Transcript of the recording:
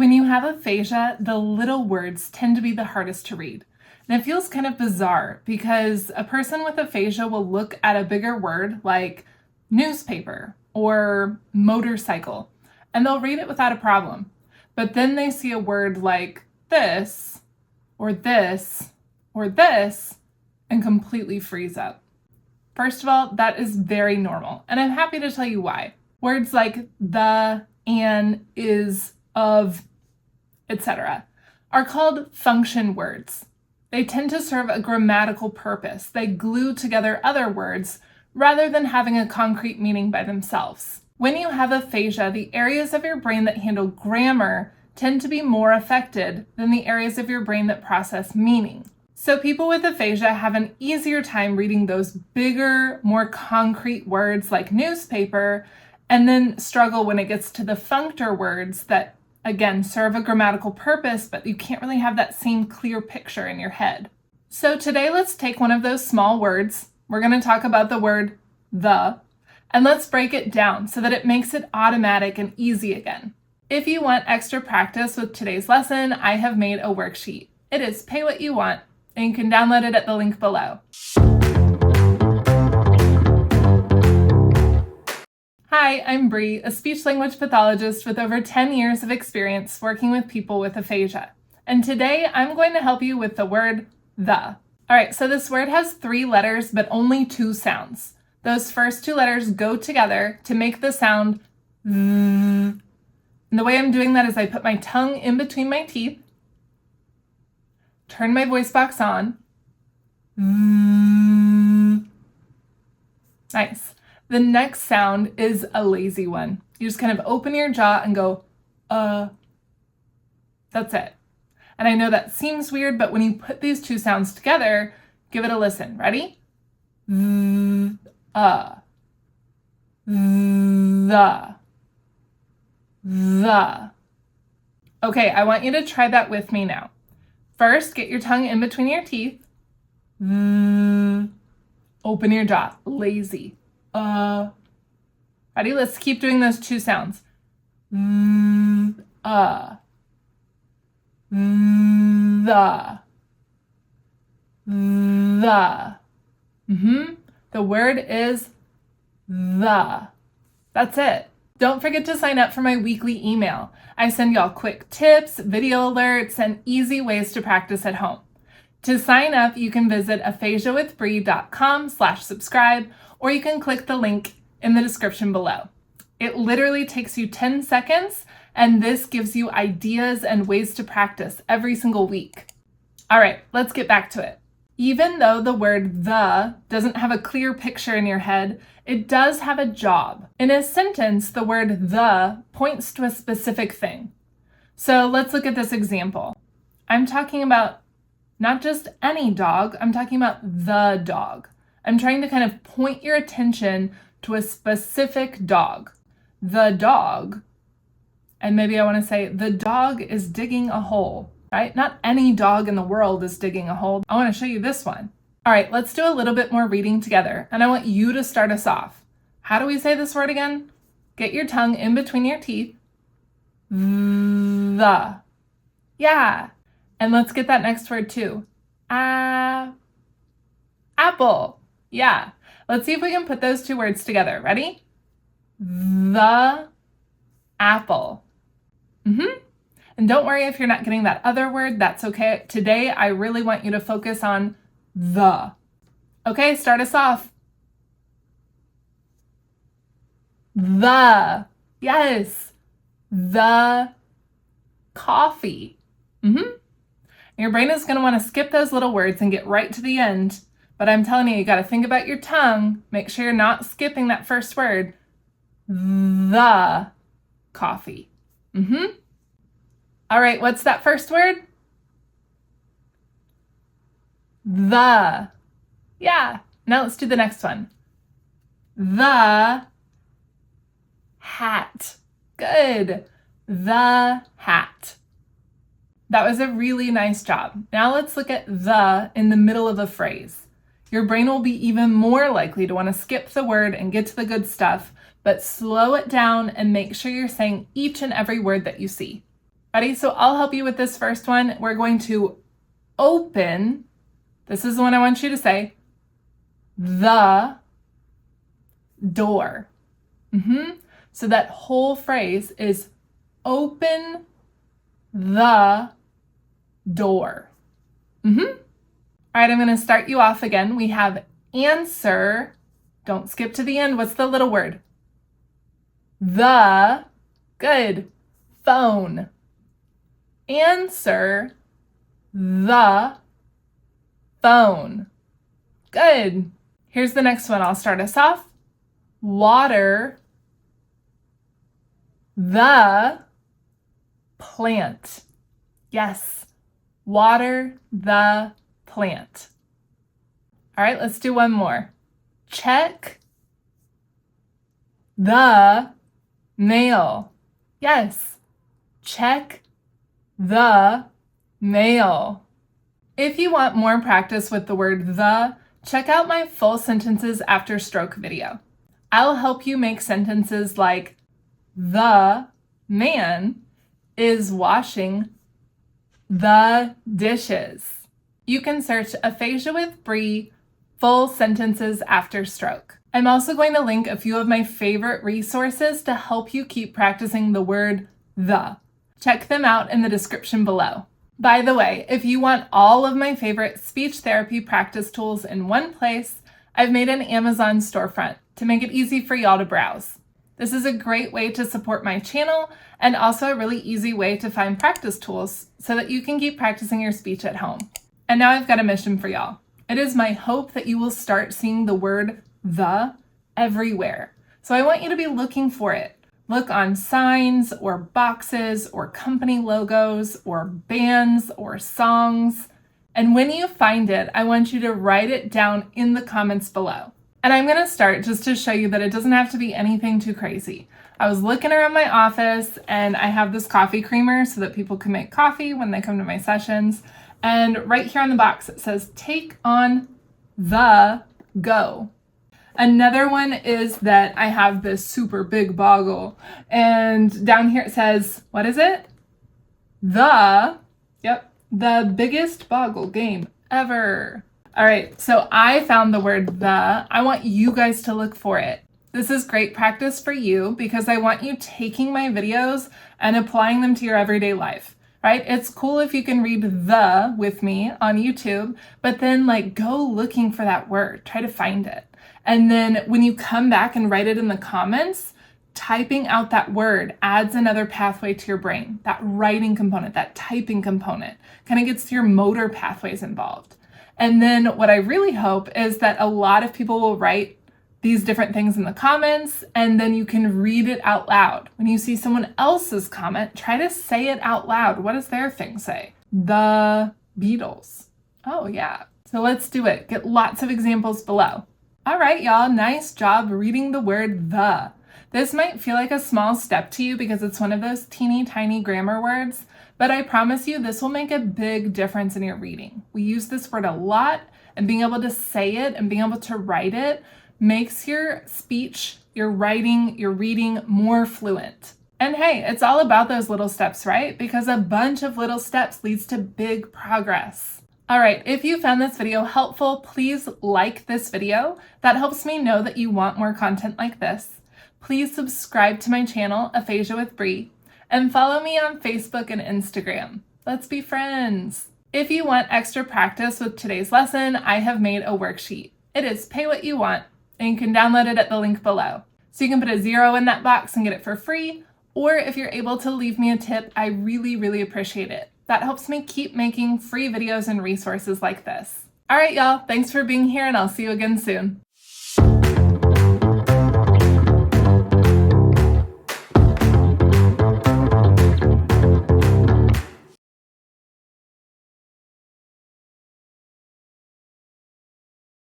When you have aphasia, the little words tend to be the hardest to read. And it feels kind of bizarre because a person with aphasia will look at a bigger word like newspaper or motorcycle, and they'll read it without a problem. But then they see a word like this, or this, or this, and completely freeze up. First of all, that is very normal, and I'm happy to tell you why. Words like the, an, is, of, etc. are called function words. They tend to serve a grammatical purpose. They glue together other words rather than having a concrete meaning by themselves. When you have aphasia, the areas of your brain that handle grammar tend to be more affected than the areas of your brain that process meaning. So people with aphasia have an easier time reading those bigger, more concrete words like newspaper, and then struggle when it gets to the functor words that, again, serve a grammatical purpose, but you can't really have that same clear picture in your head. So today, let's take one of those small words. We're going to talk about the word the, and let's break it down so that it makes it automatic and easy again. If you want extra practice with today's lesson, I have made a worksheet. It is Pay What You Want, and you can download it at the link below. Hi, I'm Bree, a speech-language pathologist with over 10 years of experience working with people with aphasia. And today I'm going to help you with the word the. All right, so this word has 3 letters, but only 2 sounds. Those first 2 letters go together to make the sound th. And the way I'm doing that is I put my tongue in between my teeth, turn my voice box on. Nice. The next sound is a lazy one. You just kind of open your jaw and go, That's it. And I know that seems weird, but when you put these 2 sounds together, give it a listen. Ready? The. Okay, I want you to try that with me now. First, get your tongue in between your teeth. Open your jaw. Lazy. Ready? Let's keep doing those 2 sounds. The. The word is the. That's it. Don't forget to sign up for my weekly email. I send y'all quick tips, video alerts, and easy ways to practice at home. To sign up, you can visit aphasiawithbree.com/subscribe, or you can click the link in the description below. It literally takes you 10 seconds, and this gives you ideas and ways to practice every single week. All right, let's get back to it. Even though the word the doesn't have a clear picture in your head, it does have a job. In a sentence, the word the points to a specific thing. So let's look at this example. I'm talking about not just any dog, I'm talking about the dog. I'm trying to kind of point your attention to a specific dog. The dog, and maybe I want to say the dog is digging a hole, right? Not any dog in the world is digging a hole. I want to show you this one. All right, let's do a little bit more reading together, and I want you to start us off. How do we say this word again? Get your tongue in between your teeth. The. Yeah. And let's get that next word too. Apple. Yeah. Let's see if we can put those 2 words together. Ready? The apple. And don't worry if you're not getting that other word. That's okay. Today, I really want you to focus on the. Okay, start us off. The. Yes. The coffee. Your brain is going to want to skip those little words and get right to the end. But I'm telling you, you got to think about your tongue. Make sure you're not skipping that first word. The coffee. All right, what's that first word? The. Yeah. Now let's do the next one. The hat. Good. The hat. That was a really nice job. Now let's look at the in the middle of a phrase. Your brain will be even more likely to want to skip the word and get to the good stuff, but slow it down and make sure you're saying each and every word that you see. Ready? So I'll help you with this first one. We're going to open, this is the one I want you to say, the door. So that whole phrase is open the door. All right, I'm going to start you off again. We have answer. Don't skip to the end. What's the little word? The. Good. Phone. Answer the phone. Good. Here's the next one. I'll start us off. Water the plant. Yes. Water the plant. All right, let's do one more. Check the mail. Yes. Check the mail. If you want more practice with the word the, check out my full sentences after stroke video. I'll help you make sentences like, the man is washing the dishes. You can search Aphasia with Bree full sentences after stroke. I'm also going to link a few of my favorite resources to help you keep practicing the word the. Check them out in the description below. By the way, if you want all of my favorite speech therapy practice tools in one place, I've made an Amazon storefront to make it easy for y'all to browse. This is a great way to support my channel and also a really easy way to find practice tools so that you can keep practicing your speech at home. And now I've got a mission for y'all. It is my hope that you will start seeing the word the everywhere. So I want you to be looking for it. Look on signs or boxes or company logos or bands or songs. And when you find it, I want you to write it down in the comments below. And I'm going to start just to show you that it doesn't have to be anything too crazy. I was looking around my office and I have this coffee creamer so that people can make coffee when they come to my sessions. And right here on the box, it says, take on the go. Another one is that I have this super big boggle. And down here it says, what is it? The biggest boggle game ever. All right, so I found the word the. I want you guys to look for it. This is great practice for you because I want you taking my videos and applying them to your everyday life, right? It's cool if you can read the with me on YouTube, but then go looking for that word, try to find it. And then when you come back and write it in the comments, typing out that word adds another pathway to your brain. That writing component, that typing component kind of gets your motor pathways involved. And then what I really hope is that a lot of people will write these different things in the comments, and then you can read it out loud. When you see someone else's comment, try to say it out loud. What does their thing say? The Beatles. Oh yeah. So let's do it. Get lots of examples below. All right, y'all, nice job reading the word the. This might feel like a small step to you because it's one of those teeny tiny grammar words, but I promise you this will make a big difference in your reading. We use this word a lot, and being able to say it and being able to write it makes your speech, your writing, your reading more fluent. And hey, it's all about those little steps, right? Because a bunch of little steps leads to big progress. All right, if you found this video helpful, please like this video. That helps me know that you want more content like this. Please subscribe to my channel, Aphasia with Bree, and follow me on Facebook and Instagram. Let's be friends. If you want extra practice with today's lesson, I have made a worksheet. It is Pay What You Want, and you can download it at the link below. So you can put a 0 in that box and get it for free, or if you're able to leave me a tip, I really, really appreciate it. That helps me keep making free videos and resources like this. All right, y'all, thanks for being here, and I'll see you again soon.